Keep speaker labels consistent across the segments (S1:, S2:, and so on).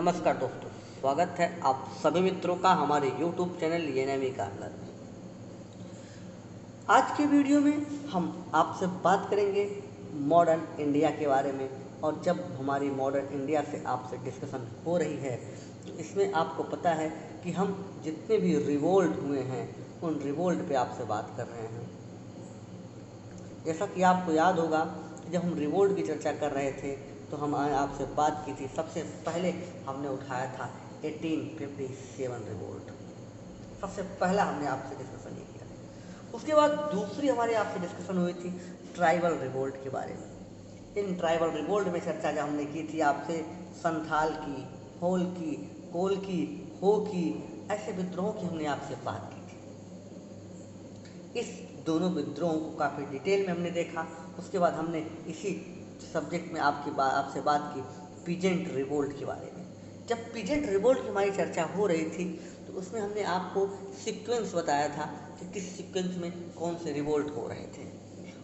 S1: नमस्कार दोस्तों, स्वागत है आप सभी मित्रों का हमारे YouTube चैनल एएनएम का अंदर। आज के वीडियो में हम आपसे बात करेंगे मॉडर्न इंडिया के बारे में। और जब हमारी मॉडर्न इंडिया से आपसे डिस्कशन हो रही है तो इसमें आपको पता है कि हम जितने भी रिवोल्ट हुए हैं उन रिवोल्ट पे आपसे बात कर रहे हैं। जैसा कि आपको याद होगा कि जब हम रिवोल्ट की चर्चा कर रहे थे तो हम आपसे बात की थी, सबसे पहले हमने उठाया था 1857 रिवोल्ट। सबसे पहला हमने आपसे डिस्कशन ये किया। उसके बाद दूसरी हमारी आपसे डिस्कशन हुई थी ट्राइबल रिवोल्ट के बारे में। इन ट्राइबल रिवोल्ट में चर्चा जब हमने की थी आपसे संथाल की, होल की, कोल की, हो की, ऐसे विद्रोहों की हमने आपसे बात की थी। इस दोनों विद्रोहों को काफ़ी डिटेल में हमने देखा। उसके बाद हमने इसी सब्जेक्ट में आपसे बात की पीजेंट रिवोल्ट के बारे में। जब पीजेंट रिवोल्ट की हमारी चर्चा हो रही थी तो उसमें हमने आपको सीक्वेंस बताया था कि किस सीक्वेंस में कौन से रिवोल्ट हो रहे थे।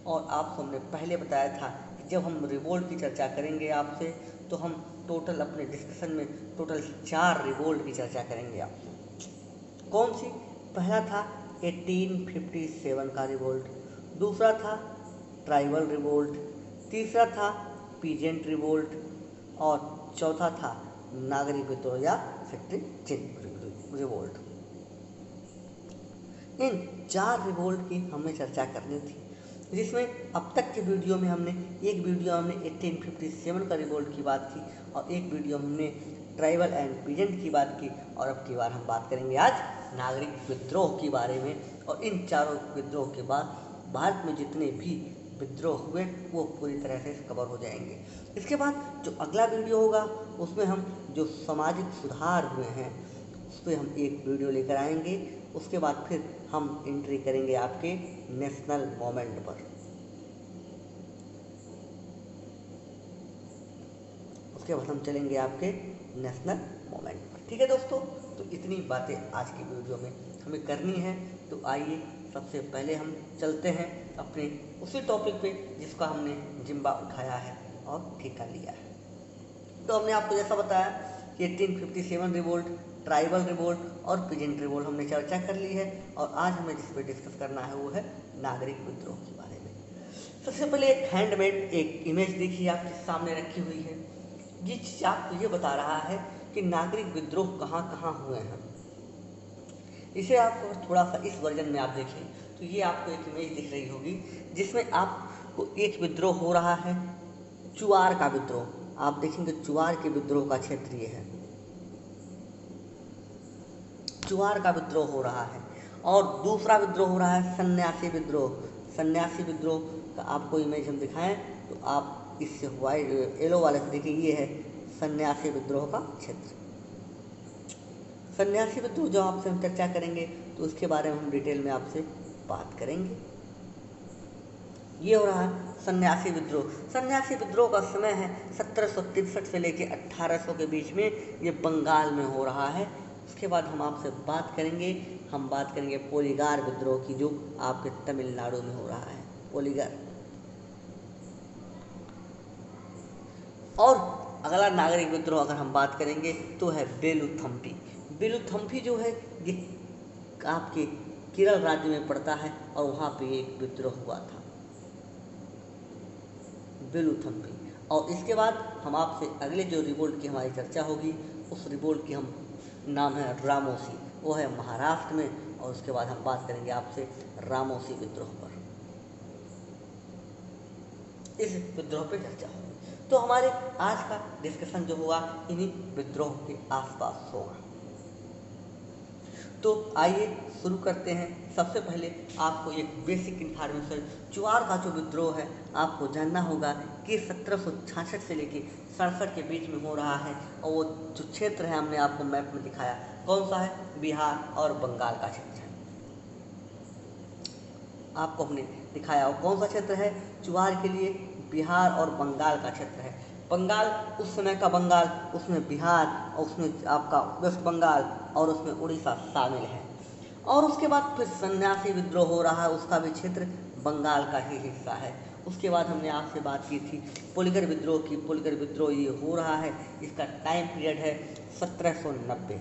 S1: और आपको हमने पहले बताया था कि जब हम रिवोल्ट की चर्चा करेंगे आपसे तो हम टोटल अपने डिस्कशन में टोटल 4 रिवोल्ट की चर्चा करेंगे आपसे। कौन सी? पहला था 1857 का रिवोल्ट, दूसरा था ट्राइबल रिवोल्ट, तीसरा था पीजेंट रिवोल्ट और चौथा था नागरिक विद्रोह या फैक्ट्री रिवोल्ट। इन 4 रिवोल्ट की हमें चर्चा करनी थी, जिसमें अब तक के वीडियो में हमने 1857 का रिवोल्ट की बात की और एक वीडियो में हमने ट्राइबल एंड पीजेंट की बात की। और अब की बार हम बात करेंगे आज नागरिक विद्रोह के बारे में। और इन चारों विद्रोह के बाद भारत में जितने भी विद्रोह हुए वो पूरी तरह से कवर हो जाएंगे। इसके बाद जो अगला वीडियो होगा उसमें हम जो सामाजिक सुधार हुए हैं उस पर हम एक वीडियो लेकर आएंगे। उसके बाद फिर हम एंट्री करेंगे आपके नेशनल मोमेंट पर। उसके बाद हम चलेंगे आपके नेशनल मोमेंट पर। ठीक है दोस्तों, तो इतनी बातें आज की वीडियो में हमें करनी है। तो आइए सबसे पहले हम चलते हैं अपने उसी टॉपिक पे जिसका हमने जिम्बा उठाया है और ठेका लिया है। तो हमने आपको जैसा बताया कि 1857 रिवोल्ट, ट्राइबल रिवोल्ट और पीजेंट रिवोल्ट हमने चर्चा कर ली है। और आज हमें जिस पे डिस्कस करना है वो है नागरिक विद्रोह के बारे में। सबसे पहले एक हैंडमेड एक इमेज देखिए आपके सामने रखी हुई है। ये चीज़ आपको ये बता रहा है कि नागरिक विद्रोह कहाँ कहाँ हुए हैं। इसे आपको थोड़ा सा इस वर्जन में आप देखें तो ये आपको एक इमेज दिख रही होगी जिसमें आपको एक विद्रोह हो रहा है, चुआर का विद्रोह। आप देखेंगे चुआर के विद्रोह का क्षेत्र ये है, चुआर का विद्रोह हो रहा है। और दूसरा विद्रोह हो रहा है सन्यासी विद्रोह। सन्यासी विद्रोह का आपको इमेज हम दिखाएं तो आप इससे वाइट येलो वाले से देखिए, ये है सन्यासी विद्रोह का क्षेत्र। सन्यासी विद्रोह जो आपसे हम चर्चा करेंगे तो उसके बारे में हम डिटेल में आपसे बात करेंगे। ये हो रहा है सन्यासी विद्रोह। सन्यासी विद्रोह का समय है 1763 से लेकर 1800 के बीच में, ये बंगाल में हो रहा है। उसके बाद हम आपसे बात करेंगे पोलीगार विद्रोह की, जो आपके तमिलनाडु में हो रहा है, पोलीगार। और अगला नागरिक विद्रोह अगर हम बात करेंगे तो है बेलूथम्पी। बेलूथम्पी जो है ये आपके केरल राज्य में पड़ता है और वहाँ पे एक विद्रोह हुआ था, बेलूथम्पी। और इसके बाद हम आपसे अगले जो रिवोल्ट की हमारी चर्चा होगी उस रिवोल्ट की हम नाम है रामोसी, वो है महाराष्ट्र में। और उसके बाद हम बात करेंगे आपसे रामोसी विद्रोह पर। इस विद्रोह पे चर्चा होगी। तो हमारे आज का डिस्कशन जो हुआ इन्हीं विद्रोह के आसपास होगा। तो आइए शुरू करते हैं। सबसे पहले आपको एक बेसिक इन्फॉर्मेशन, चुआर का जो विद्रोह है आपको जानना होगा कि 1766 से लेकर 67 के बीच में हो रहा है। और वो जो क्षेत्र है हमने आपको मैप में दिखाया, कौन सा है? बिहार और बंगाल का क्षेत्र है। आपको हमने दिखाया और कौन सा क्षेत्र है चुआर के लिए? बिहार और बंगाल का क्षेत्र है। बंगाल उस समय का बंगाल, उसमें बिहार और उसमें आपका वेस्ट बंगाल और उसमें उड़ीसा शामिल है। और उसके बाद फिर सन्यासी विद्रोह हो रहा है, उसका भी क्षेत्र बंगाल का ही हिस्सा है। उसके बाद हमने आपसे बात की थी पुलिगर विद्रोह की। पुलिगर विद्रोह ये हो रहा है, इसका टाइम पीरियड है 1790।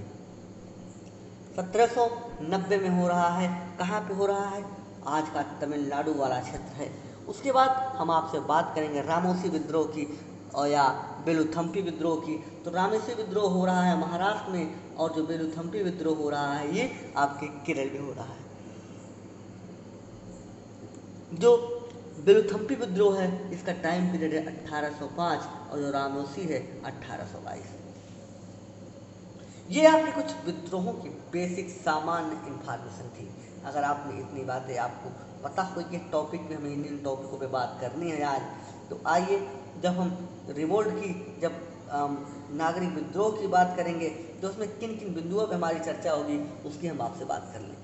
S1: 1790 में हो रहा है। कहाँ पे हो रहा है? आज का तमिलनाडु वाला क्षेत्र है। उसके बाद हम आपसे बात करेंगे रामोसी विद्रोह की और या बेलुथम्पी विद्रोह की। तो रामोसी विद्रोह हो रहा है महाराष्ट्र में, और जो बेलुथम्पी विद्रोह हो रहा है ये आपके केरल में हो रहा है। जो बेलुथम्पी विद्रोह है इसका टाइम पीरियड है 1805 और जो रामोसी है 1822। ये आपके कुछ विद्रोहों की बेसिक सामान्य इंफॉर्मेशन थी। अगर आपने इतनी बातें आपको पता हो कि टॉपिक में हमें इन टॉपिकों पे बात करनी है आज, तो आइए जब हम रिवोल्ट की जब नागरिक विद्रोह की बात करेंगे तो उसमें किन किन बिंदुओं पर हमारी चर्चा होगी उसकी हम आपसे बात कर लें।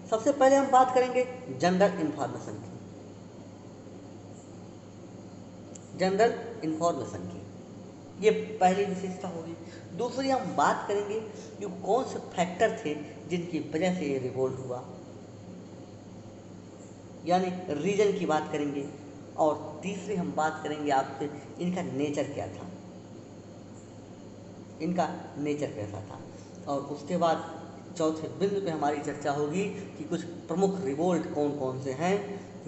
S1: सबसे पहले हम बात करेंगे जनरल इंफॉर्मेशन की। जनरल इंफॉर्मेशन की ये पहली विशेषता होगी। दूसरी हम बात करेंगे कि कौन से फैक्टर थे जिनकी वजह से ये रिवोल्ट हुआ, यानी रीजन की बात करेंगे। और तीसरी हम बात करेंगे आपसे इनका नेचर क्या था, इनका नेचर कैसा था। और उसके बाद चौथे बिंदु पे हमारी चर्चा होगी कि कुछ प्रमुख रिवोल्ट कौन कौन से हैं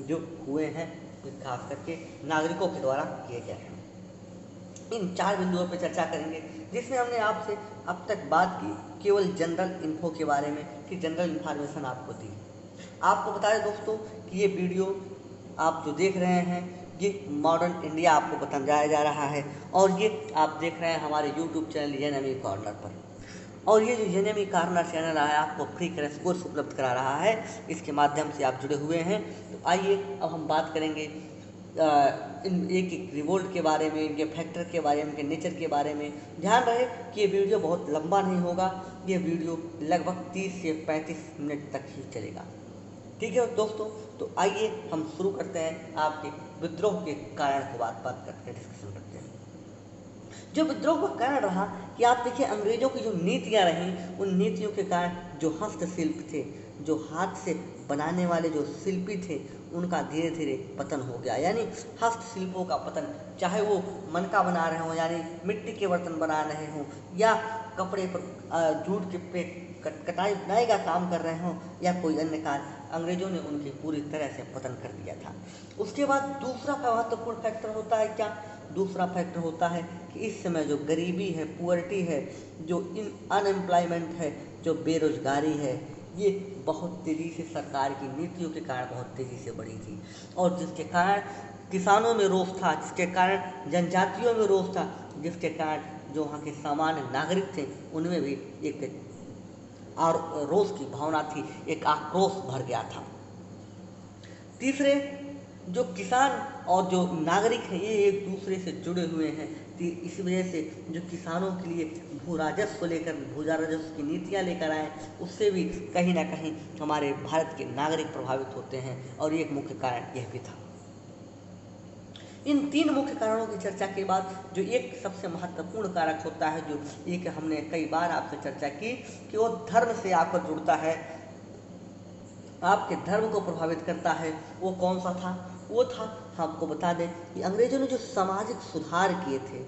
S1: जो हुए हैं, खास करके नागरिकों के द्वारा किए गए हैं। इन 4 बिंदुओं पर चर्चा करेंगे, जिसमें हमने आपसे अब तक बात की केवल जनरल इन्फो के बारे में कि जनरल इन्फॉर्मेशन आपको दी। आपको बता दें दोस्तों कि ये वीडियो आप जो देख रहे हैं ये मॉडर्न इंडिया आपको बताया जा रहा है, और ये आप देख रहे हैं हमारे यूट्यूब चैनल एनएमई कॉर्नर पर। और ये जो एनएमई कॉर्नर चैनल है आपको फ्री क्रैश कोर्स उपलब्ध करा रहा है, इसके माध्यम से आप जुड़े हुए हैं। तो आइए अब हम बात करेंगे इन एक एक रिवोल्ट के बारे में, इनके फैक्टर के बारे में, इनके नेचर के बारे में। ध्यान रहे कि ये वीडियो बहुत लंबा नहीं होगा, ये वीडियो लगभग 30 से 35 मिनट तक ही चलेगा। ठीक है दोस्तों, तो आइए हम शुरू करते हैं आपके विद्रोह के कारण को बात करके डिस्कशन करते हैं। जो विद्रोह का कारण रहा कि आप देखिए अंग्रेजों की जो नीतियाँ रहीं, उन नीतियों के कारण जो हस्तशिल्प थे, जो हाथ से बनाने वाले जो शिल्पी थे, उनका धीरे धीरे पतन हो गया। यानी हस्तशिल्पों का पतन, चाहे वो मनका बना रहे हों यानी मिट्टी के बर्तन बना रहे हों, या कपड़े पर जूट के पे कटाई बुनाई का काम कर रहे हों, या कोई अन्य कार्य, अंग्रेजों ने उनकी पूरी तरह से पतन कर दिया था। उसके बाद दूसरा महत्वपूर्ण फैक्टर होता है क्या? दूसरा फैक्टर होता है कि इस समय जो गरीबी है, पुअर्टी है, जो अनएम्प्लॉयमेंट है, जो बेरोजगारी है, ये बहुत तेज़ी से सरकार की नीतियों के कारण बहुत तेज़ी से बढ़ी थी, और जिसके कारण किसानों में रोष था, जिसके कारण जनजातियों में रोष था, जिसके कारण जो वहाँ के सामान्य नागरिक थे उनमें भी एक और रोष की भावना थी, एक आक्रोश भर गया था। तीसरे, जो किसान और जो नागरिक हैं ये एक दूसरे से जुड़े हुए हैं, इस वजह से जो किसानों के लिए भू राजस्व लेकर भू राजस्व की नीतियाँ लेकर आए, उससे भी कहीं ना कहीं हमारे भारत के नागरिक प्रभावित होते हैं, और एक मुख्य कारण यह भी था। इन 3 मुख्य कारणों की चर्चा के बाद जो एक सबसे महत्वपूर्ण कारक होता है, जो एक हमने कई बार आपसे चर्चा की कि वो धर्म से आकर जुड़ता है, आपके धर्म को प्रभावित करता है, वो कौन सा था? वो था, आपको बता दें कि अंग्रेजों ने जो सामाजिक सुधार किए थे,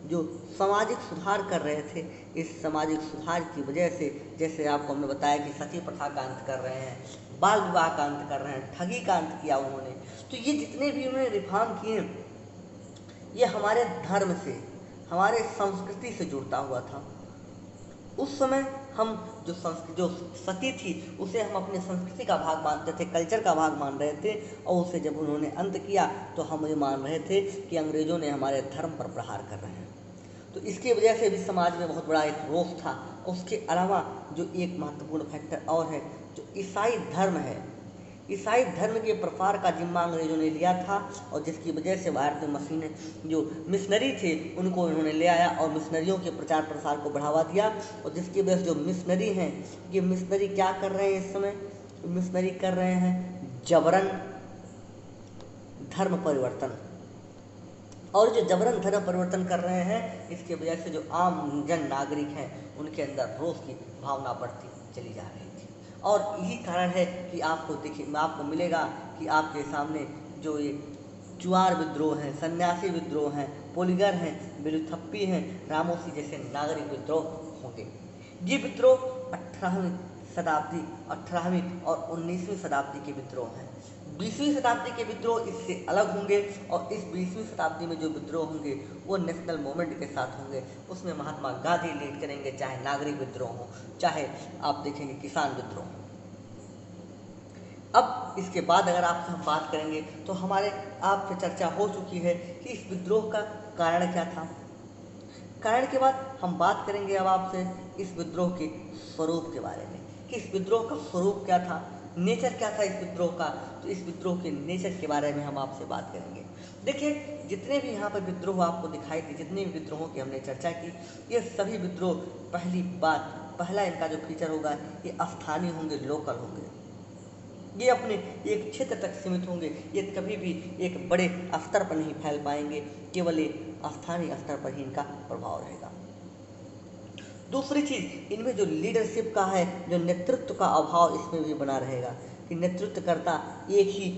S1: जो सामाजिक सुधार कर रहे थे, इस सामाजिक सुधार की वजह से, जैसे आपको हमने बताया कि सती प्रथा का अंत कर रहे हैं, बाल विवाह का अंत कर रहे हैं, ठगी का अंत किया उन्होंने, तो ये जितने भी उन्होंने रिफॉर्म किए ये हमारे धर्म से, हमारे संस्कृति से जुड़ता हुआ था। उस समय हम जो सती थी उसे हम अपने संस्कृति का भाग मानते थे, कल्चर का भाग मान रहे थे, और उसे जब उन्होंने अंत किया तो हम ये मान रहे थे कि अंग्रेजों ने हमारे धर्म पर प्रहार कर रहे हैं। तो इसकी वजह से भी समाज में बहुत बड़ा एक रोष था। उसके अलावा जो एक महत्वपूर्ण फैक्टर और है, जो ईसाई धर्म है, ईसाई धर्म के प्रसार का जिम्मा अंग्रेजों ने लिया था, और जिसकी वजह से भारत में मशीनें जो मिशनरी थे उनको इन्होंने ले आया और मिशनरियों के प्रचार प्रसार को बढ़ावा दिया। और जिसकी वजह से जो मिशनरी हैं, ये मिशनरी क्या कर रहे हैं इस समय? मिशनरी कर रहे हैं जबरन धर्म परिवर्तन, और जो जबरन धर्म परिवर्तन कर रहे हैं इसकी वजह से जो आम जन नागरिक हैं उनके अंदर रोष की भावना बढ़ती चली जा रही थी। और यही कारण है कि आपको देखिए, आपको मिलेगा कि आपके सामने जो ये चुआर विद्रोह हैं, सन्यासी विद्रोह हैं, पोलिगर हैं, बेलुथप्पी हैं, रामोसी जैसे नागरिक विद्रोह होंगे। ये विद्रोह 18वीं और 19वीं शताब्दी के विद्रोह हैं। 20वीं शताब्दी के विद्रोह इससे अलग होंगे और इस 20वीं शताब्दी में जो विद्रोह होंगे वो नेशनल मूवमेंट के साथ होंगे। उसमें महात्मा गांधी लीड करेंगे, चाहे नागरिक विद्रोह हो, चाहे आप देखेंगे किसान विद्रोह हो। अब इसके बाद अगर आपसे हम बात करेंगे तो हमारे आपसे चर्चा हो चुकी है कि इस विद्रोह का कारण क्या था। कारण के बाद हम बात करेंगे अब आपसे इस विद्रोह के स्वरूप के बारे में कि इस विद्रोह का स्वरूप क्या था, नेचर क्या था इस विद्रोह का। तो इस विद्रोह के नेचर के बारे में हम आपसे बात करेंगे। देखिए, जितने भी यहाँ पर विद्रोह आपको दिखाई दे, जितने भी विद्रोहों की हमने चर्चा की, ये सभी विद्रोह पहला इनका जो फीचर होगा ये स्थानीय होंगे, लोकल होंगे। ये अपने एक क्षेत्र तक सीमित होंगे, ये कभी भी एक बड़े स्तर पर नहीं फैल पाएंगे, केवल एक स्थानीय स्तर पर ही इनका प्रभाव रहेगा। दूसरी चीज, इनमें जो लीडरशिप का है, जो नेतृत्व का अभाव इसमें भी बना रहेगा कि नेतृत्वकर्ता एक ही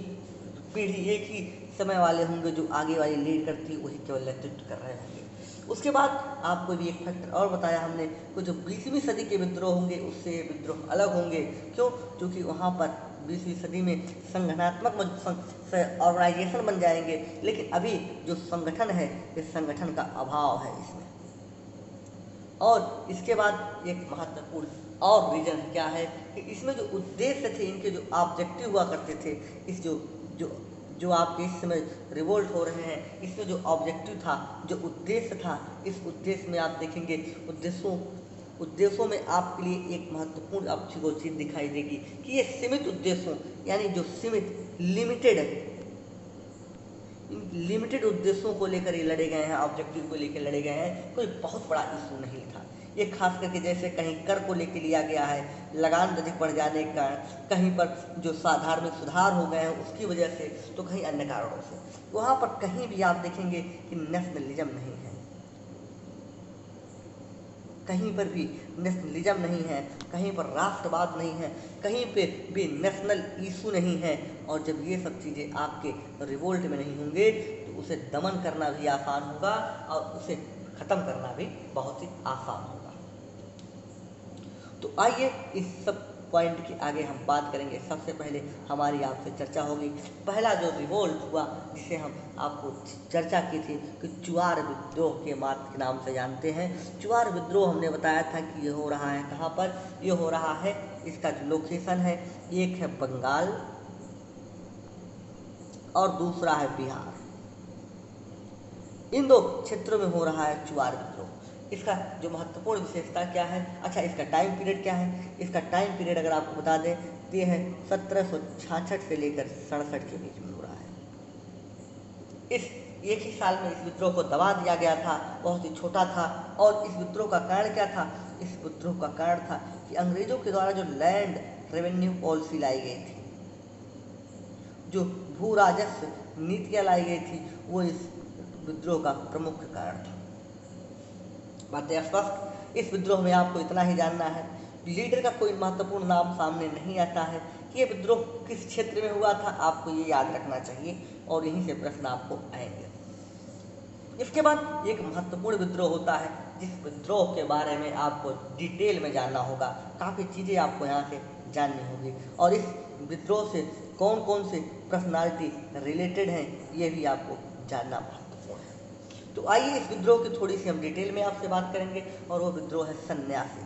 S1: पीढ़ी, एक ही समय वाले होंगे, जो आगे वाली लीड करती है वही केवल नेतृत्व कर रहे होंगे। उसके बाद आपको भी एक फैक्टर और बताया हमने कि जो 20वीं सदी के विद्रोह होंगे उससे ये विद्रोह अलग होंगे। क्यों? क्योंकि वहाँ पर 20वीं सदी में संगठनात्मक ऑर्गेनाइजेशन बन जाएंगे, लेकिन अभी जो संगठन है इस संगठन का अभाव है इसमें। और इसके बाद एक महत्वपूर्ण और रीजन क्या है कि इसमें जो उद्देश्य थे, इनके जो ऑब्जेक्टिव हुआ करते थे, इस जो आपके इस समय रिवोल्ट हो रहे हैं, इसमें जो ऑब्जेक्टिव था, जो उद्देश्य था, इस उद्देश्य में आप देखेंगे उद्देश्यों में आपके लिए एक महत्वपूर्ण आपको चीज दिखाई देगी कि ये सीमित उद्देश्यों, यानी जो सीमित लिमिटेड उद्देश्यों को लेकर ये लड़े गए हैं, ऑब्जेक्टिव को लेकर लड़े गए हैं। कोई बहुत बड़ा इशू नहीं था ये, खास करके जैसे कहीं कर को लेकर लिया गया है, लगान अधिक बढ़ जाने का, कहीं पर जो धार्मिक सुधार हो गए हैं उसकी वजह से, तो कहीं अन्य कारणों से। वहाँ पर कहीं भी आप देखेंगे कि नेशनलिज्म नहीं है, कहीं पर भी नेशनलिज्म नहीं है, कहीं पर राष्ट्रवाद नहीं है, कहीं पे भी नेशनल इशू नहीं है। और जब ये सब चीज़ें आपके रिवोल्ट में नहीं होंगे तो उसे दमन करना भी आसान होगा और उसे ख़त्म करना भी बहुत ही आसान होगा। तो आइए इस सब पॉइंट के आगे हम बात करेंगे। सबसे पहले हमारी आपसे चर्चा होगी पहला जो रिवोल्ट हुआ, जिसे हम आपको चर्चा की थी कि चुआर विद्रोह के नाम से जानते हैं। चुआर विद्रोह हमने बताया था कि ये हो रहा है कहाँ पर, ये हो रहा है, इसका जो लोकेशन है, एक है बंगाल और दूसरा है बिहार। इन दो क्षेत्रों में हो रहा है चुआर विद्रोह। इसका जो महत्वपूर्ण विशेषता क्या है, अच्छा इसका टाइम पीरियड क्या है। इसका टाइम पीरियड अगर आपको बता दें तो ये है 1766 से लेकर 67 के बीच में हो रहा है। इस एक ही साल में इस विद्रोह को दबा दिया गया था, बहुत ही छोटा था। और इस विद्रोह का कारण क्या था? इस विद्रोह का कारण था कि अंग्रेजों के द्वारा जो लैंड रेवेन्यू पॉलिसी लाई गई थी, जो भू राजस्व नीतियाँ लाई गई थी, वो इस विद्रोह का प्रमुख कारण था। बातें स्पष्ट। इस विद्रोह में आपको इतना ही जानना है, लीडर का कोई महत्वपूर्ण नाम सामने नहीं आता है कि ये विद्रोह किस क्षेत्र में हुआ था, आपको ये याद रखना चाहिए और यहीं से प्रश्न आपको आएंगे। इसके बाद एक महत्वपूर्ण विद्रोह होता है, जिस विद्रोह के बारे में आपको डिटेल में जानना होगा, काफ़ी चीज़ें आपको यहाँ से जाननी होगी और इस विद्रोह से कौन कौन से पर्सनालिटी रिलेटेड हैं ये भी आपको जानना महत्वपूर्ण है। तो आइए इस विद्रोह की थोड़ी सी हम डिटेल में आपसे बात करेंगे और वो विद्रोह है सन्यासी।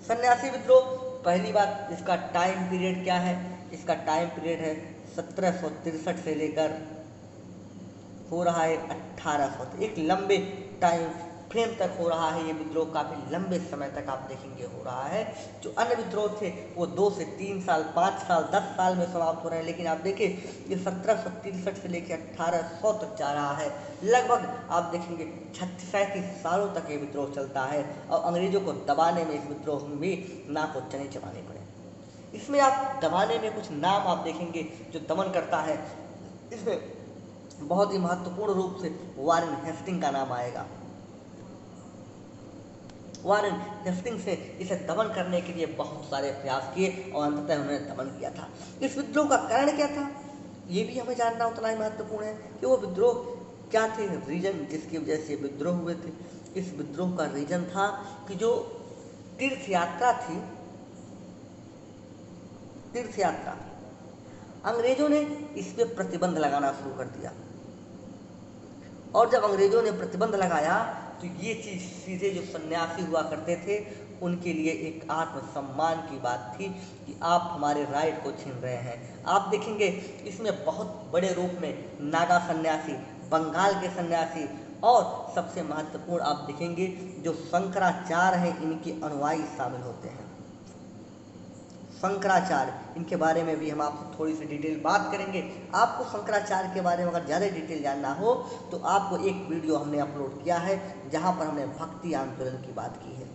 S1: सन्यासी विद्रोह, पहली बात इसका टाइम पीरियड क्या है। इसका टाइम पीरियड है 1763 से लेकर हो रहा है 1800, एक लंबे टाइम फ्रेम तक हो रहा है ये विद्रोह, काफ़ी लंबे समय तक आप देखेंगे हो रहा है। जो अन्य विद्रोह थे वो 2 से 3 साल, 5 साल, 10 साल में समाप्त हो रहे हैं, लेकिन आप देखिए ये 1763 से लेकर 1800 तक जा रहा है। लगभग आप देखेंगे 36-37 सालों तक ये विद्रोह चलता है और अंग्रेजों को दबाने में इस विद्रोह में भी नाक और चने चबाने पड़े। इसमें आप दबाने में कुछ नाम आप देखेंगे जो दमन करता है। इसमें बहुत ही महत्वपूर्ण रूप से वारेन हेस्टिंग का नाम आएगा। वारेन हेस्टिंग्स ने इसे दमन करने के लिए बहुत सारे प्रयास किए और अंततः उन्होंने दमन किया था। इस विद्रोह का कारण क्या था, ये भी हमें जानना उतना ही महत्वपूर्ण है कि वो विद्रोह क्या थे, रीजन जिसकी वजह से विद्रोह हुए थे। इस विद्रोह का रीजन था कि जो तीर्थ यात्रा थी, तीर्थ यात्रा, अंग्रेजों ने इस पे प्रतिबंध लगाना शुरू कर दिया। और जब अंग्रेजों ने प्रतिबंध लगाया तो ये चीज़ सीधे जो सन्यासी हुआ करते थे उनके लिए एक आत्मसम्मान की बात थी कि आप हमारे राइट को छीन रहे हैं। आप देखेंगे इसमें बहुत बड़े रूप में नागा सन्यासी, बंगाल के सन्यासी और सबसे महत्वपूर्ण आप देखेंगे जो शंकराचार्य हैं, इनके अनुयायी शामिल होते हैं। शंकराचार्य, इनके बारे में भी हम आपसे थोड़ी सी डिटेल बात करेंगे। आपको शंकराचार्य के बारे में अगर ज़्यादा डिटेल जानना हो तो आपको एक वीडियो हमने अपलोड किया है जहां पर हमने भक्ति आंदोलन की बात की है।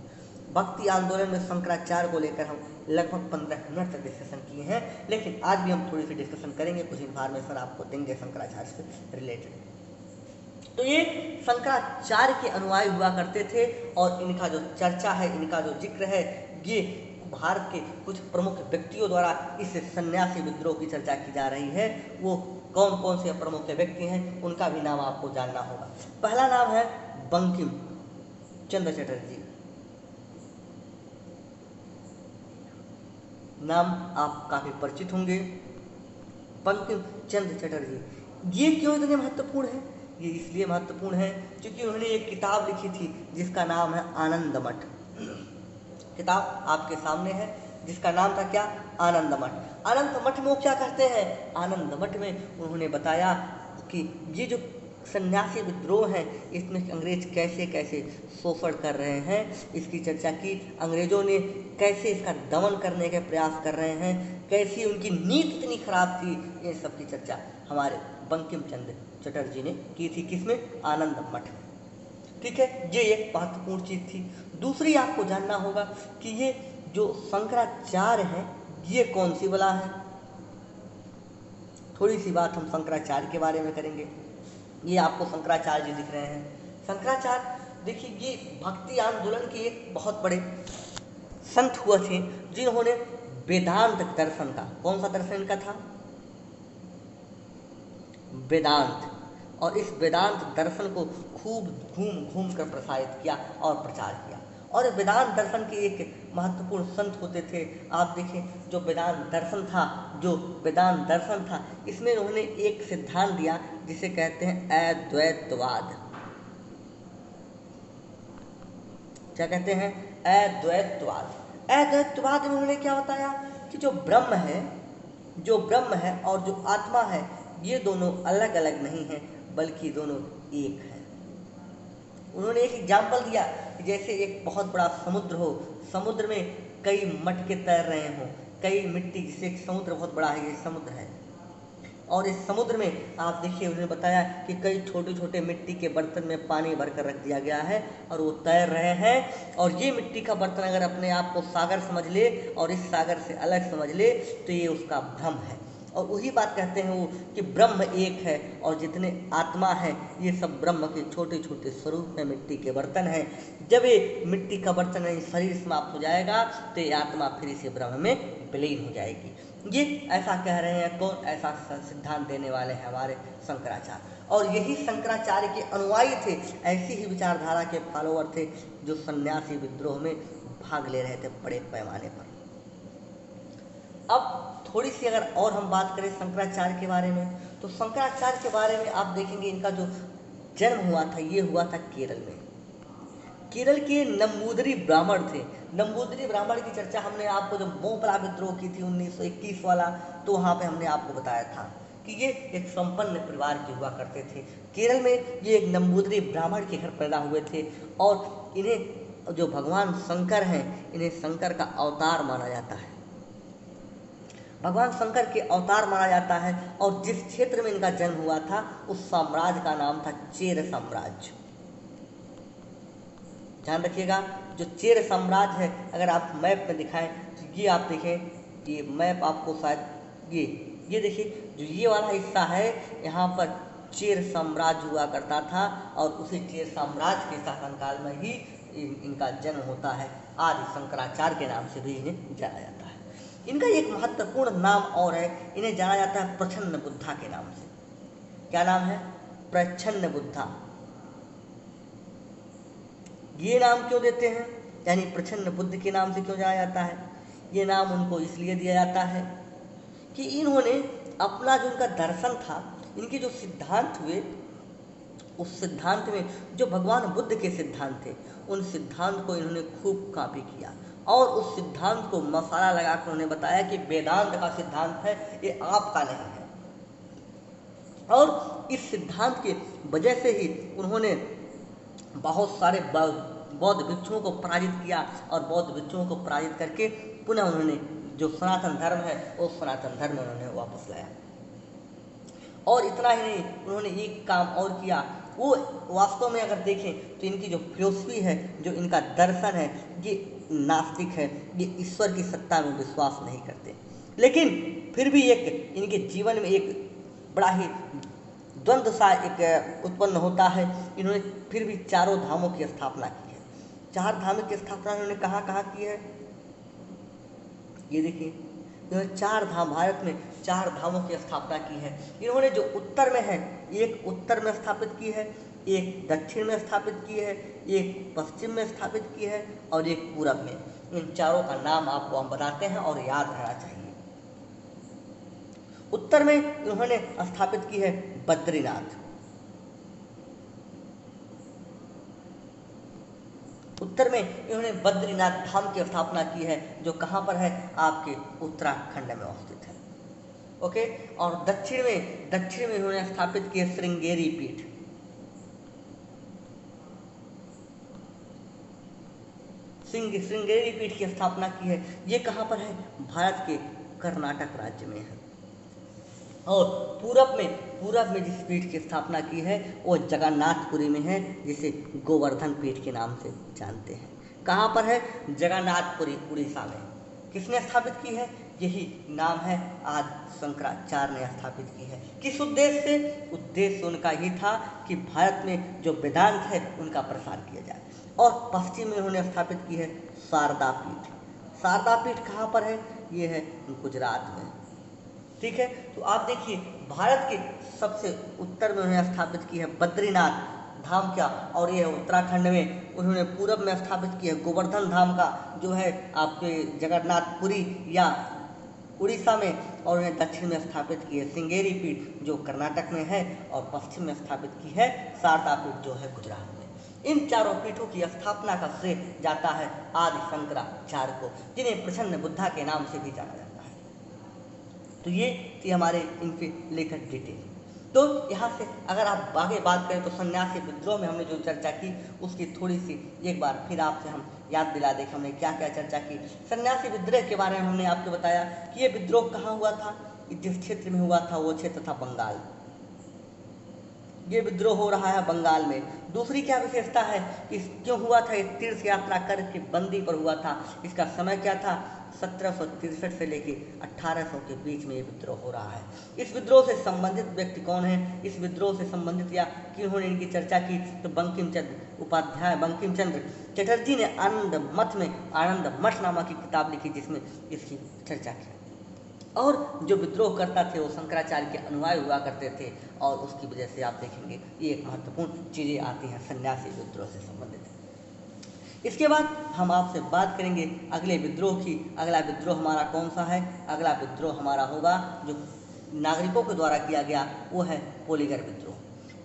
S1: भक्ति आंदोलन में शंकराचार्य को लेकर हम लगभग 15 मिनट तक डिस्कशन किए हैं, लेकिन आज भी हम थोड़ी सी डिस्कशन करेंगे, कुछ इन्फॉर्मेशन आपको देंगे शंकराचार्य से रिलेटेड। तो ये शंकराचार्य के अनुयायी हुआ करते थे और इनका जो चर्चा है, इनका जो जिक्र है, ये भारत के कुछ प्रमुख व्यक्तियों द्वारा इस सन्यासी विद्रोह की चर्चा की जा रही है। वो कौन कौन से प्रमुख व्यक्ति हैं उनका भी नाम आपको जानना होगा। पहला नाम है बंकिम चंद्र चटर्जी। नाम आप काफी परिचित होंगे, बंकिम चंद्र चटर्जी। ये क्यों इतने महत्वपूर्ण है? ये इसलिए महत्वपूर्ण है क्योंकि उन्होंने एक किताब लिखी थी जिसका नाम है आनंद मठ। किताब आपके सामने है जिसका नाम था क्या, आनंद मठ। आनंद मठ में वो क्या करते हैं, आनंद मठ में उन्होंने बताया कि ये जो सन्यासी विद्रोह है इसमें अंग्रेज कैसे कैसे शोषण कर रहे हैं, इसकी चर्चा की। अंग्रेजों ने कैसे इसका दमन करने के प्रयास कर रहे हैं, कैसी उनकी नीति इतनी खराब थी, ये सब की चर्चा हमारे बंकिम चंद्र चटर्जी ने की थी। किसमें, आनंद मठ में। ठीक है, ये एक महत्वपूर्ण चीज थी। दूसरी आपको जानना होगा कि ये जो शंकराचार्य हैं ये कौन सी बला है। थोड़ी सी बात हम शंकराचार्य के बारे में करेंगे। ये आपको शंकराचार्य जी दिख रहे हैं। शंकराचार्य देखिए, ये भक्ति आंदोलन के एक बहुत बड़े संत हुए थे जिन्होंने वेदांत दर्शन का, कौन सा दर्शन इनका था, वेदांत, और इस वेदांत दर्शन को खूब घूम घूम कर प्रसारित किया और प्रचार किया। और वेदांत दर्शन के एक महत्वपूर्ण संत होते थे। आप देखें जो वेदांत दर्शन था, इसमें उन्होंने एक सिद्धांत दिया जिसे कहते हैं अद्वैतवाद। क्या कहते हैं, अद्वैतवाद। अद्वैतवाद में उन्होंने क्या बताया कि जो ब्रह्म है और जो आत्मा है ये दोनों अलग अलग नहीं हैं बल्कि दोनों एक हैं। उन्होंने एक एग्जाम्पल दिया कि जैसे एक बहुत बड़ा समुद्र हो, समुद्र में कई मटके तैर रहे हों, कई मिट्टी, जिसे एक समुद्र बहुत बड़ा है, ये समुद्र है, और इस समुद्र में आप देखिए उन्होंने बताया कि कई छोटे छोटे मिट्टी के बर्तन में पानी भरकर रख दिया गया है और वो तैर रहे हैं। और ये मिट्टी का बर्तन अगर अपने आप को सागर समझ ले और इस सागर से अलग समझ ले तो ये उसका भ्रम है। और वही बात कहते हैं वो कि ब्रह्म एक है और जितने आत्मा है ये सब ब्रह्म के छोटे छोटे स्वरूप में मिट्टी के बर्तन हैं। जब ये मिट्टी का बर्तन है शरीर समाप्त हो जाएगा तो ये आत्मा फिर इसे ब्रह्म में विलीन हो जाएगी। ये ऐसा कह रहे हैं कौन, ऐसा सिद्धांत देने वाले हैं हमारे शंकराचार्य। और यही शंकराचार्य के अनुयायी थे, ऐसी ही विचारधारा के फॉलोअर थे जो सन्यासी विद्रोह में भाग ले रहे थे बड़े पैमाने पर। अब थोड़ी सी अगर और हम बात करें शंकराचार्य के बारे में, तो शंकराचार्य के बारे में आप देखेंगे इनका जो जन्म हुआ था ये हुआ था केरल में। केरल के नंबूदरी ब्राह्मण थे। नंबूदरी ब्राह्मण की चर्चा हमने आपको जब मोहपला विद्रोह की थी 1921 वाला, तो वहाँ पे हमने आपको बताया था कि ये एक संपन्न परिवार के हुआ करते थे। केरल में ये एक नंबूदरी ब्राह्मण के घर पैदा हुए थे और इन्हें जो भगवान शंकर हैं इन्हें शंकर का अवतार माना जाता है, भगवान शंकर के अवतार माना जाता है। और जिस क्षेत्र में इनका जन्म हुआ था उस साम्राज्य का नाम था चेर साम्राज्य। ध्यान रखिएगा, जो चेर साम्राज्य है अगर आप मैप में दिखाएं तो ये आप देखें, ये मैप आपको शायद ये देखिए जो ये वाला हिस्सा है यहाँ पर चेर साम्राज्य हुआ करता था और उसी चेर साम्राज्य के शासनकाल में ही इनका जन्म होता है। आदि शंकराचार्य के नाम से भी इन्हें जाना जाता है। इनका एक महत्वपूर्ण नाम और है, इन्हें जाना जाता है प्रच्छन्न बुद्धा के नाम से। क्या नाम है? प्रच्छन्न बुद्धा। ये नाम क्यों देते हैं, यानी प्रच्छन्न बुद्ध के नाम से क्यों जाना जाता है? ये नाम उनको इसलिए दिया जाता है कि इन्होंने अपना जो इनका दर्शन था, इनके जो सिद्धांत हुए, उस सिद्धांत में जो भगवान बुद्ध के सिद्धांत थे, उन सिद्धांत को इन्होंने खूब कॉपी किया और उस सिद्धांत को मसाला लगाकर उन्होंने बताया कि वेदांत का सिद्धांत है, ये आपका नहीं है। और इस सिद्धांत के वजह से ही उन्होंने बहुत सारे बौद्ध भिक्षुओं को पराजित किया और बौद्ध भिक्षुओं को पराजित करके पुनः उन्होंने जो सनातन धर्म है वो सनातन धर्म उन्होंने वापस लाया। और इतना ही नहीं, उन्होंने एक काम और किया, वो वास्तव में अगर देखें तो इनकी जो फिलोसफी है, जो इनका दर्शन है, ये नास्तिक है, ये ईश्वर की सत्ता में विश्वास नहीं करते। लेकिन फिर भी एक इनके जीवन में एक बड़ा ही द्वंद्व सा एक उत्पन्न होता है। इन्होंने फिर भी चारों धामों की स्थापना की है। चार धामों की स्थापना इन्होंने कहाँ कहाँ की है, ये देखिए, इन्होंने चार धाम, भारत में चार धामों की स्थापना की है। इन्होंने जो उत्तर में है, एक उत्तर में स्थापित की है, एक दक्षिण में स्थापित की है, एक पश्चिम में स्थापित की है और एक पूरब में। इन चारों का नाम आपको हम बताते हैं और याद रहना चाहिए। उत्तर में इन्होंने स्थापित की है बद्रीनाथ। उत्तर में इन्होंने बद्रीनाथ धाम की स्थापना की है, जो कहाँ पर है, आपके उत्तराखंड में अवस्थित है। ओके। और दक्षिण में इन्होंने स्थापित की है श्रृंगेरी पीठ। श्रृंगेरी पीठ की स्थापना की है, ये कहाँ पर है, भारत के कर्नाटक राज्य में है। और पूरब में जिस पीठ की स्थापना की है वो जगन्नाथपुरी में है, जिसे गोवर्धन पीठ के नाम से जानते हैं। कहाँ पर है, जगन्नाथपुरी, उड़ीसा में। किसने स्थापित की है, यही नाम है, आदि शंकराचार्य ने स्थापित की है। किस उद्देश्य से? उद्देश्य उनका ही था कि भारत में जो वेदांत है उनका प्रसार किया जाए। और पश्चिम में उन्होंने स्थापित की है शारदा पीठ। शारदा पीठ कहाँ पर है, ये है गुजरात में। ठीक है, तो आप देखिए, भारत के सबसे उत्तर में उन्होंने स्थापित की है बद्रीनाथ धाम का, और ये उत्तराखंड में उन्होंने पूरब में स्थापित किया है गोवर्धन धाम का, जो है आपके जगन्नाथपुरी या उड़ीसा में। और उन्हें दक्षिण में स्थापित की है श्रृंगेरी पीठ, जो कर्नाटक में है, और पश्चिम में स्थापित की है शारदा पीठ, जो है गुजरात में। इन चारों पीठों की स्थापना का श्रेय जाता है आदि शंकराचार्य को, जिन्हें प्रच्छन्न बुद्धा के नाम से भी जाना जाता है। तो ये थी हमारे इनके लेखक डिटेल। तो यहाँ से अगर आप आगे बात करें तो सन्यासी विद्रोह में हमने जो चर्चा की उसकी थोड़ी सी एक बार फिर आपसे हम याद दिला दें कि हमने क्या क्या चर्चा की। सन्यासी विद्रोह के बारे में हमने आपको बताया कि ये विद्रोह कहाँ हुआ था, जिस क्षेत्र में हुआ था वो क्षेत्र था बंगाल। ये विद्रोह हो रहा है बंगाल में। दूसरी क्या विशेषता है कि क्यों हुआ था, ये तीर्थ यात्रा करके बंदी पर हुआ था। इसका समय क्या था, 1763 से लेके 1800 के बीच में ये विद्रोह हो रहा है। इस विद्रोह से संबंधित व्यक्ति कौन है, इस विद्रोह से संबंधित या किन्होंने इनकी चर्चा की, तो बंकिम चंद्र चटर्जी ने आनंद मठ नामक की किताब लिखी, जिसमें इसकी चर्चा की। और जो विद्रोह करता थे वो शंकराचार्य के अनुयायी हुआ करते थे, और उसकी वजह से आप देखेंगे ये एक महत्वपूर्ण चीज़ें आती हैं सन्यासी विद्रोह से संबंधित। इसके बाद हम आपसे बात करेंगे अगले विद्रोह की। अगला विद्रोह हमारा कौन सा है, अगला विद्रोह हमारा होगा जो नागरिकों के द्वारा किया गया, वो है पोलीगर विद्रोह।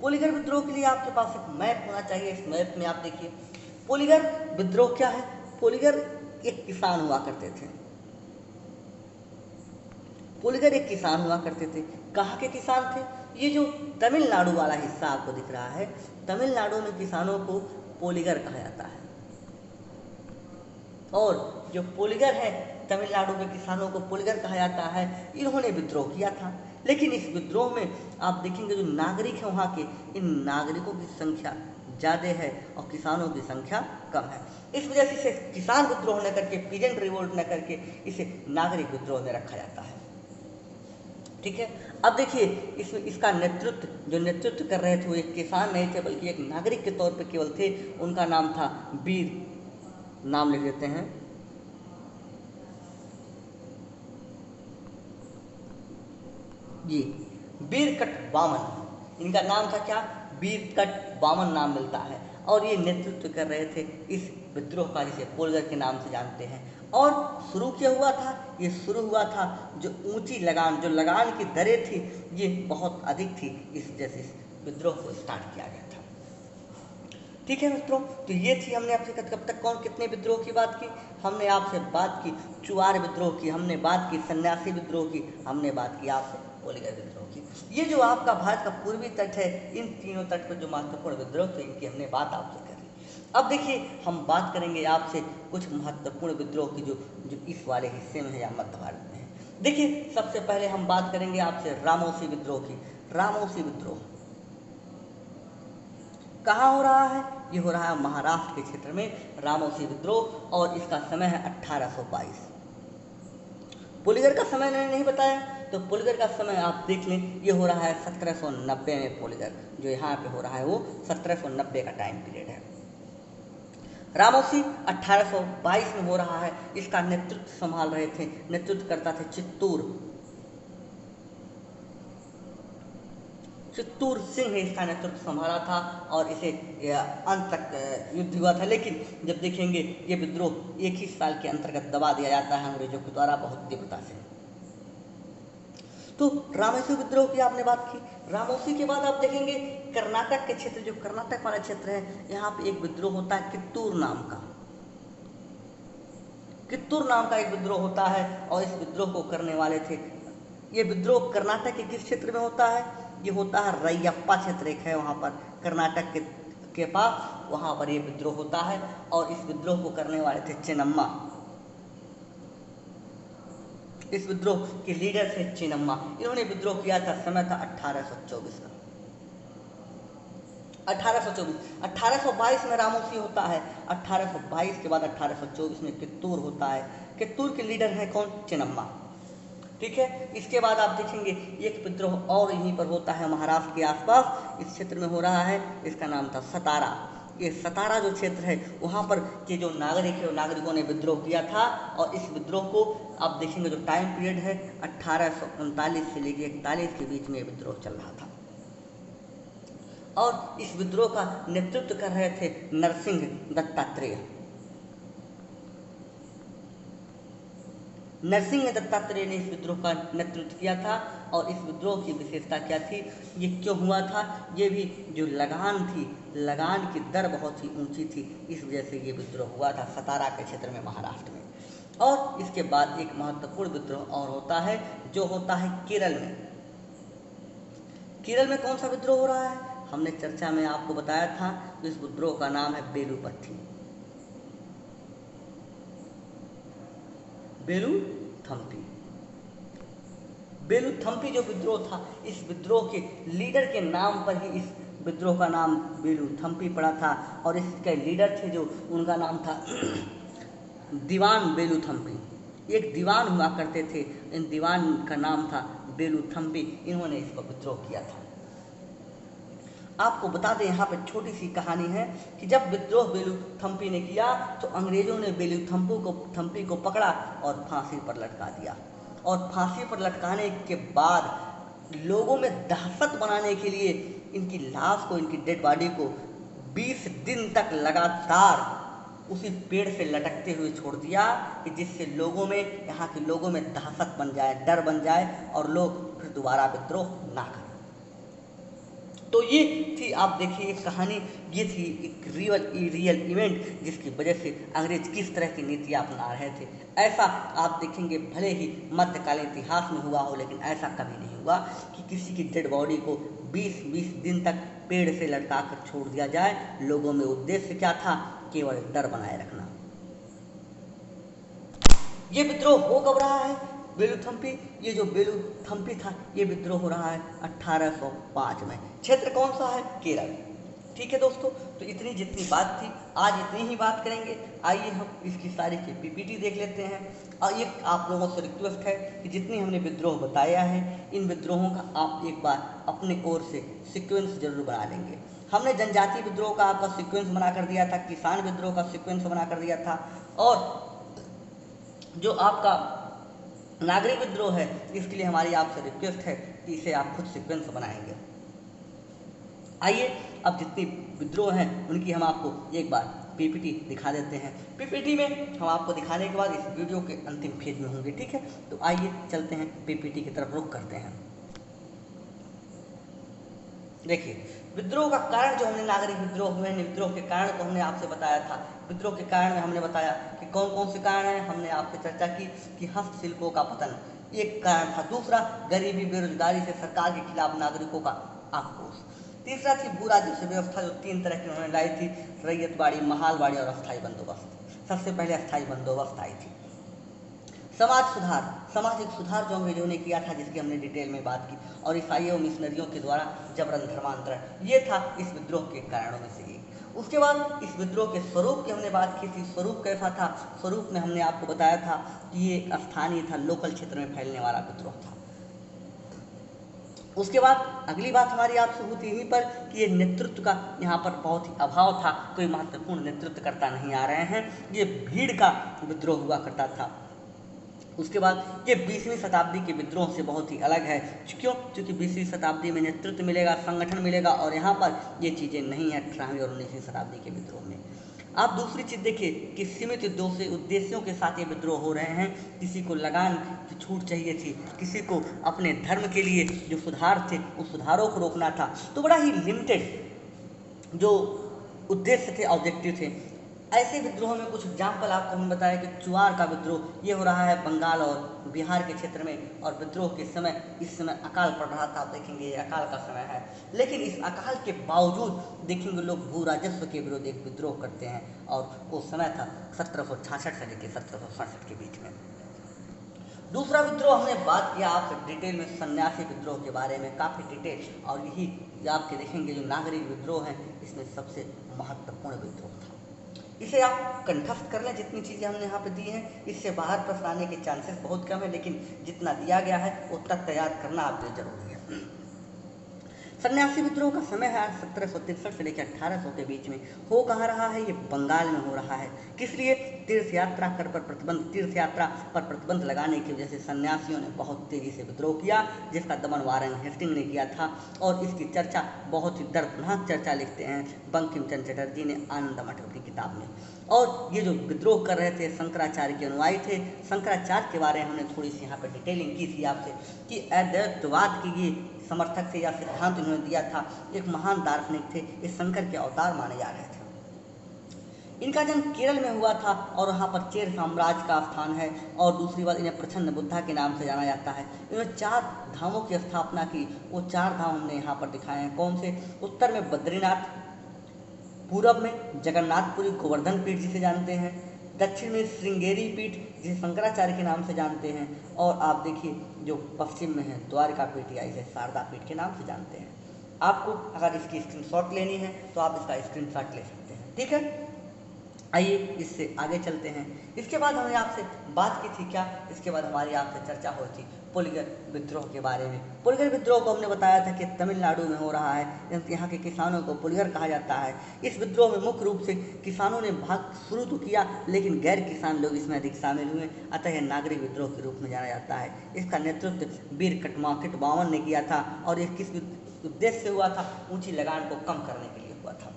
S1: पोलीगर विद्रोह के लिए आपके पास एक मैप होना चाहिए। इस मैप में आप देखिए पोलीगर विद्रोह क्या है। पोलीगर एक किसान हुआ करते थे। पोलीगर एक किसान हुआ करते थे। कहाँ के किसान थे, ये जो तमिलनाडु वाला हिस्सा आपको दिख रहा है, तमिलनाडु में किसानों को पोलीगर कहा जाता है। और जो पोलीगर है, तमिलनाडु में किसानों को पोलीगर कहा जाता है। इन्होंने विद्रोह किया था, लेकिन इस विद्रोह में आप देखेंगे जो नागरिक हैं वहाँ के, इन नागरिकों की संख्या ज़्यादा है और किसानों की संख्या कम है। इस वजह से इसे किसान विद्रोह न करके, पीजेंट रिवोल्ट न करके, इसे नागरिक विद्रोह में रखा जाता है। ठीक है। अब देखिए इसमें इसका जो नेतृत्व कर रहे थे वो एक किसान नहीं थे बल्कि एक नागरिक के तौर पर केवल थे। उनका नाम था वीर, नाम लिख देते हैं, ये वीरकट वामन। इनका नाम था क्या? वीरकट वामन नाम मिलता है। और ये नेतृत्व कर रहे थे इस विद्रोह का, जिसे पोलगर के नाम से जानते हैं। और शुरू क्या हुआ था? ये शुरू हुआ था जो ऊंची लगान, जो लगान की दरें थी ये बहुत अधिक थी, इस वजह से इस विद्रोह को स्टार्ट किया गया था। ठीक है मित्रों, तो ये थी, हमने आपसे कब तक कौन कितने विद्रोह की बात की? हमने आपसे बात की चुआर विद्रोह की, हमने बात की सन्यासी विद्रोह की, हमने बात की आपसे पोलगर विद्रोह की। ये जो आपका भारत का पूर्वी तट है, इन तीनों तट पर जो महत्वपूर्ण विद्रोह थे इनकी हमने बात आपसे करी। अब देखिए हम बात करेंगे आपसे कुछ महत्वपूर्ण विद्रोह की जो इस वाले हिस्से में है या मध्य भारत में है। देखिए सबसे पहले हम बात करेंगे आपसे रामोसी विद्रोह की। रामोसी विद्रोह कहाँ हो रहा है? ये हो रहा है महाराष्ट्र के क्षेत्र में रामोसी विद्रोह, और इसका समय है 1822। पोलगर का समय नहीं बताया, तो पोलगर का समय आप देख लें, ये हो रहा है 1790 में। पोलगर जो यहाँ पे हो रहा है वो 1790 का टाइम पीरियड है। रामोसी 1822 में हो रहा है। इसका नेतृत्व संभाल रहे थे, नेतृत्व करता थे चित्तूर सिंह ने इसका नेतृत्व संभाला था, और इसे अंत तक युद्ध हुआ था। लेकिन जब देखेंगे ये विद्रोह एक ही साल के अंतर्गत दबा दिया जाता है अंग्रेजों के द्वारा बहुत तीव्रता से। तो रामोसी विद्रोह की आपने बात की। रामोसी के बाद आप देखेंगे कर्नाटक के क्षेत्र, जो कर्नाटक वाला क्षेत्र है, यहाँ पे एक विद्रोह होता है कित्तूर नाम का। कित्तूर नाम का एक विद्रोह होता है, और इस विद्रोह को करने वाले थे, ये विद्रोह कर्नाटक के किस क्षेत्र में होता है? ये होता है रैयप्पा क्षेत्र, एक है वहाँ पर कर्नाटक के पास, वहाँ पर ये विद्रोह होता है। और इस विद्रोह को करने वाले थे चेन्नम्मा। इस विद्रोह के लीडर थे चेन्नम्मा। इन्होंने विद्रोह किया था, समय था 1824 का। 1822 में रामोसी होता है। 1822 के बाद 1824 में कित्तूर होता है। कित्तूर के लीडर हैं कौन? चेन्नम्मा। ठीक है, इसके बाद आप देखेंगे एक विद्रोह और यहीं पर होता है महाराष्ट्र के आसपास, इस क्षेत्र में हो रहा है। इसका नाम था सतारा। ये सतारा जो क्षेत्र है वहाँ पर के जो नागरिक है, नागरिकों ने विद्रोह किया था। और इस विद्रोह को आप देखेंगे जो टाइम पीरियड है 1839 से लेकर 41 के बीच में ये विद्रोह चल रहा था। और इस विद्रोह का नेतृत्व कर रहे थे नरसिंह दत्तात्रेय। नरसिंह दत्तात्रेय ने इस विद्रोह का नेतृत्व किया था। और इस विद्रोह की विशेषता क्या थी, ये क्यों हुआ था? ये भी जो लगान थी, लगान की दर बहुत ही ऊंची थी, इस वजह से ये विद्रोह हुआ था सतारा के क्षेत्र में, महाराष्ट्र में। और इसके बाद एक महत्वपूर्ण विद्रोह और होता है, जो होता है केरल में। केरल में कौन सा विद्रोह हो रहा है? हमने चर्चा में आपको बताया था, इस विद्रोह का नाम है बेलूपट्टी, बेलूथम्पी। बेलूथम्पी जो विद्रोह था, इस विद्रोह के लीडर के नाम पर ही इस विद्रोह का नाम बेलूथम्पी पड़ा था। और इसके लीडर थे जो, उनका नाम था दीवान बेलूथम्पी। एक दीवान हुआ करते थे, इन दीवान का नाम था बेलूथम्पी। इन्होंने इसको विद्रोह किया था। आपको बता दें यहाँ पर छोटी सी कहानी है कि जब विद्रोह बेलूथम्पी ने किया तो अंग्रेजों ने बेलूथम्पी को पकड़ा और फांसी पर लटका दिया। और फांसी पर लटकाने के बाद लोगों में दहशत बनाने के लिए इनकी लाश को, इनकी डेड बॉडी को 20 दिन तक लगातार उसी पेड़ से लटकते हुए छोड़ दिया, कि जिससे लोगों में, यहाँ के लोगों में दहशत बन जाए, डर बन जाए, और लोग फिर दोबारा विद्रोह ना करें। तो ये थी, आप देखिए एक कहानी, ये थी एक रियल इवेंट जिसकी वजह से अंग्रेज किस तरह की नीति अपना रहे थे। ऐसा आप देखेंगे भले ही मध्यकालीन इतिहास में हुआ हो, लेकिन ऐसा कभी नहीं हुआ कि किसी की डेड बॉडी को 20 दिन तक पेड़ से लटका कर छोड़ दिया जाए। लोगों में उद्देश्य क्या था? केवल डर बनाए रखना। ये विद्रोह हो कब रहा है? बेलूथम्पी, ये जो बेलूथम्पी था, ये विद्रोह हो रहा है 1805 में। क्षेत्र कौन सा है? केरल। ठीक है दोस्तों, तो इतनी जितनी बात थी आज इतनी ही बात करेंगे। आइए हम इसकी सारी की पीपीटी देख लेते हैं। और ये आप लोगों से रिक्वेस्ट है कि जितनी हमने विद्रोह बताया है, इन विद्रोहों का आप एक बार अपने ओर से सीक्वेंस जरूर बना लेंगे। हमने जनजातीय विद्रोह का आपका सीक्वेंस बना कर दिया था, किसान विद्रोह का सीक्वेंस बना कर दिया था, और जो आपका नागरिक विद्रोह है इसके लिए हमारी आपसे रिक्वेस्ट है कि इसे आप खुद सीक्वेंस बनाएंगे। आइए अब जितनी विद्रोह हैं उनकी हम आपको एक बार पीपीटी दिखा देते हैं। पीपीटी में हम आपको दिखाने के बाद इस वीडियो के अंतिम फेज में होंगे, ठीक है। तो आइए चलते हैं पीपीटी की तरफ रुख करते हैं। देखिए विद्रोह का कारण जो हमने नागरिक विद्रोह हुए हैं, विद्रोह के कारण तो हमने आपसे बताया था। विद्रोह के कारण में हमने बताया कि कौन कौन से कारण हैं। हमने आपसे चर्चा की कि हस्तशिल्पों का पतन एक कारण था, दूसरा गरीबी बेरोजगारी से सरकार के खिलाफ नागरिकों का आक्रोश, तीसरा थी भू राजस्व व्यवस्था जो 3 तरह की उन्होंने लाई थी, रैयतवाड़ी, महालवाड़ी और अस्थायी बंदोबस्त। सबसे पहले अस्थायी बंदोबस्त आई थी। समाज सुधार, सामाजिक सुधार जो अंग्रेजों ने किया था जिसकी हमने डिटेल में बात की, और ईसाइयों मिशनरियों के द्वारा जबरन धर्मांतरण, ये था इस विद्रोह के कारणों में से एक। उसके बाद इस विद्रोह के स्वरूप की हमने बात की थी। स्वरूप कैसा था? स्वरूप में हमने आपको बताया था कि ये स्थानीय था, लोकल क्षेत्र में फैलने वाला विद्रोह था। उसके बाद अगली बात हमारी आपसे होती यहीं पर कि ये नेतृत्व का यहाँ पर बहुत ही अभाव था, कोई महत्वपूर्ण नेतृत्वकर्ता नहीं आ रहे हैं, ये भीड़ का विद्रोह हुआ करता था। उसके बाद ये 20वीं शताब्दी के विद्रोह से बहुत ही अलग है। क्यों? क्योंकि 20वीं शताब्दी में नेतृत्व मिलेगा, संगठन मिलेगा, और यहाँ पर ये चीज़ें नहीं हैं 18वीं और 19वीं शताब्दी के विद्रोह में। आप दूसरी चीज़ देखिए कि सीमित उद्देश्यों के साथ ये विद्रोह हो रहे हैं। किसी को लगान की छूट चाहिए थी, किसी को अपने धर्म के लिए जो सुधार थे उस सुधारों को रोकना था। तो बड़ा ही लिमिटेड जो उद्देश्य थे, ऑब्जेक्टिव थे। ऐसे विद्रोह में कुछ एग्जाम्पल आपको हम बताया कि चुआर का विद्रोह ये हो रहा है बंगाल और बिहार के क्षेत्र में, और विद्रोह के समय इस समय अकाल पड़ रहा था। आप देखेंगे ये अकाल का समय है, लेकिन इस अकाल के बावजूद देखेंगे लोग भू राजस्व के विरुद्ध एक विद्रोह करते हैं, और वो समय था 1766 से लेकर 1767 के बीच में। दूसरा विद्रोह हमने बात किया आपसे डिटेल में सन्यासी विद्रोह के बारे में, काफ़ी डिटेल, और यही आपके देखेंगे जो नागरिक विद्रोह है इसमें सबसे महत्वपूर्ण विद्रोह था। इसे आप कंठस्थ कर लें, जितनी चीज़ें हमने यहाँ पे दी हैं, इससे बाहर प्रश्न आने के चांसेस बहुत कम है, लेकिन जितना दिया गया है वो तक तैयार करना आपके लिए जरूरी है। सन्यासी विद्रोह का समय है 1763 से लेकर 1800 के बीच में। हो कहाँ रहा है? ये बंगाल में हो रहा है। किस लिए? तीर्थ यात्रा कर पर प्रतिबंध, तीर्थ यात्रा पर प्रतिबंध लगाने की वजह से सन्यासियों ने बहुत तेजी से विद्रोह किया, जिसका दमन वारेन हेस्टिंग ने किया था, और इसकी चर्चा बहुत ही दर्दनाक चर्चा लिखते हैं बंकिम चंद्र चटर्जी ने आनंद मठ अपनी किताब में। और ये जो विद्रोह कर रहे थे शंकराचार्य के अनुयायी थे। शंकराचार्य के बारे में हमने थोड़ी सी यहाँ पर डिटेलिंग की थी आपसे कि अद्वैतवाद की ये समर्थक थे या सिद्धांत इन्होंने दिया था। एक महान दार्शनिक थे, ये शंकर के अवतार माने जा रहे थे। इनका जन्म केरल में हुआ था और वहाँ पर चेर साम्राज्य का स्थान है, और दूसरी बात इन्हें प्रच्छन्न बुद्धा के नाम से जाना जाता है। इन्होंने 4 धामों की स्थापना की। वो 4 धाम हमने यहाँ पर दिखाए हैं। कौन से? उत्तर में बद्रीनाथ, पूरब में जगन्नाथपुरी गोवर्धन पीठ जिसे जानते हैं, दक्षिण में श्रृंगेरी पीठ जिसे शंकराचार्य के नाम से जानते हैं, और आप देखिए जो पश्चिम में है द्वारका पीठ या इसे शारदा पीठ के नाम से जानते हैं। आपको अगर इसकी स्क्रीनशॉट लेनी है तो आप इसका स्क्रीनशॉट ले सकते हैं, ठीक है। आइए इससे आगे चलते हैं। इसके बाद हमने आपसे बात की थी क्या? इसके बाद हमारी आपसे चर्चा हुई थी पुलिगर विद्रोह के बारे में। पुलिगर विद्रोह को हमने बताया था कि तमिलनाडु में हो रहा है। यहाँ के किसानों को पुलिगर कहा जाता है। इस विद्रोह में मुख्य रूप से किसानों ने भाग शुरू तो किया, लेकिन गैर किसान लोग इसमें अधिक शामिल हुए, अतः यह नागरिक विद्रोह के रूप में जाना जाता है। इसका नेतृत्व वीर कटवावन ने किया था, और यह किस उद्देश्य से हुआ था? ऊंची लगान को कम करने के लिए हुआ था।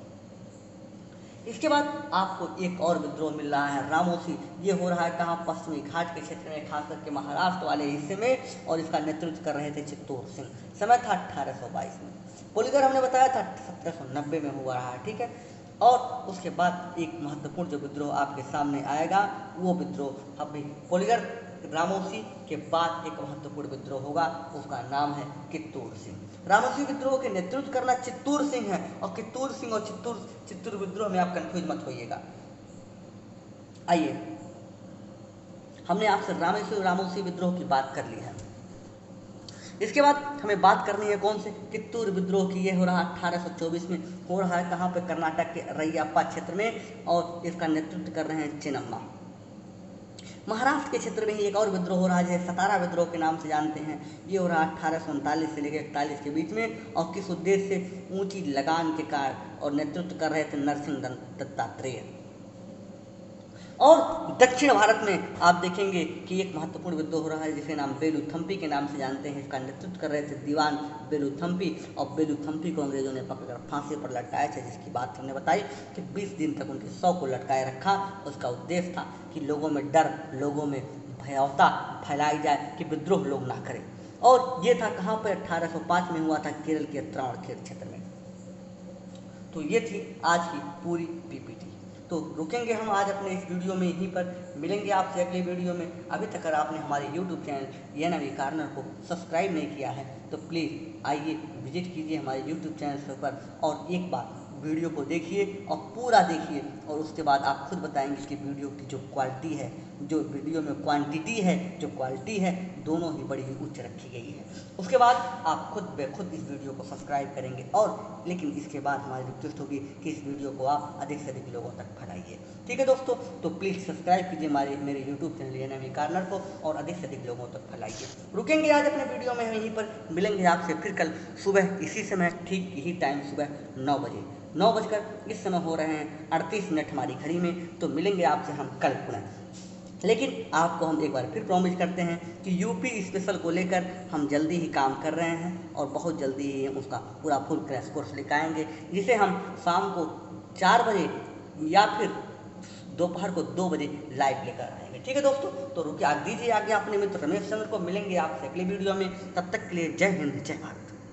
S1: इसके बाद आपको एक और विद्रोह मिल रहा है रामोसी। ये हो रहा है कहाँ? पश्चिमी घाट के क्षेत्र में, खास करके महाराष्ट्र वाले हिस्से में, और इसका नेतृत्व कर रहे थे चित्तौड़ सिंह। समय था 1822 में। पुलिगर हमने बताया था 1790 में हुआ रहा है, ठीक है। और उसके बाद एक महत्वपूर्ण जो विद्रोह आपके सामने आएगा वो विद्रोह अभी पुलिगर रामोसी के बाद एक महत्वपूर्ण विद्रोह होगा, उसका नाम है कित्तूर सिंह। रामोसी विद्रोह के नेतृत्व करना चित्तूर सिंह है, और कित्तूर सिंह और चित्तूर विद्रोह में आप कंफ्यूज मत होइएगा। आइए हमने आपसे रामोसी विद्रोह की बात कर ली है। इसके बाद हमें बात करनी है कौन से? कित्तूर विद्रोह की। ये हो रहा 1824 में। हो रहा है कहाँ पे? कर्नाटक के रैयाप्पा क्षेत्र में, और इसका नेतृत्व कर रहे हैं चिन्नम्मा। महाराष्ट्र के क्षेत्र में ही एक और विद्रोह हो रहा है, जिसे सतारा विद्रोह के नाम से जानते हैं। ये हो रहा 1839 से लेकर 41 के बीच में, और किस उद्देश्य से? ऊंची लगान के कारण, और नेतृत्व कर रहे थे नरसिंह दत्तात्रेय। और दक्षिण भारत में आप देखेंगे कि एक महत्वपूर्ण विद्रोह हो रहा है, जिसे नाम बेलूथम्पी के नाम से जानते हैं। इसका नेतृत्व कर रहे थे दीवान बेलूथम्पी, और बेलूथम्पी को अंग्रेजों ने पकड़कर फांसी पर लटकाया था, जिसकी बात हमने बताई कि 20 दिन तक उनके शव को लटकाए रखा। उसका उद्देश्य था कि लोगों में डर, लोगों में भयावता फैलाई जाए कि विद्रोह लोग ना करें। और ये था कहाँ पर? 1805 में हुआ था, केरल के त्रावणकोर क्षेत्र में। तो ये थी आज की पूरी पीपीटी। तो रुकेंगे हम आज अपने इस वीडियो में यहीं पर, मिलेंगे आपसे अगले वीडियो में। अभी तक अगर आपने हमारे यूट्यूब चैनल एएनवी कॉर्नर को सब्सक्राइब नहीं किया है तो प्लीज़ आइए विजिट कीजिए हमारे यूट्यूब चैनल पर, और एक बार वीडियो को देखिए और पूरा देखिए, और उसके बाद आप खुद बताएंगे कि वीडियो की जो क्वालिटी है, जो वीडियो में क्वांटिटी है, जो क्वालिटी है, दोनों ही बड़ी ही उच्च रखी गई है। उसके बाद आप खुद बेखुद इस वीडियो को सब्सक्राइब करेंगे, और लेकिन इसके बाद हमारी रिक्वेस्ट होगी कि इस वीडियो को आप अधिक से अधिक लोगों तक फैलाइए। ठीक है दोस्तों, तो प्लीज़ सब्सक्राइब कीजिए मेरे यूट्यूब चैनल एएनवी कॉर्नर को, और अधिक से अधिक लोगों तक फैलाइए। रुकेंगे आज अपने वीडियो में यहीं पर, मिलेंगे आपसे फिर कल सुबह इसी समय, ठीक यही टाइम, सुबह 9 बजे। 9 बजकर इस समय हो रहे हैं 38 मिनट हमारी घड़ी में। तो मिलेंगे आपसे हम कल पुनः, लेकिन आपको हम एक बार फिर प्रॉमिस करते हैं कि यूपी स्पेशल को लेकर हम जल्दी ही काम कर रहे हैं, और बहुत जल्दी ही हम उसका पूरा फुल क्रैश कोर्स लेकर आएंगे, जिसे हम शाम को 4 बजे या फिर दोपहर को 2 बजे लाइव लेकर आएंगे। ठीक है दोस्तों, तो रुकिए, दीजिए आगे अपने मित्र रमेश चंद्र को। मिलेंगे आपसे अगले वीडियो में, तब तक के लिए जय हिंद, जय भारत।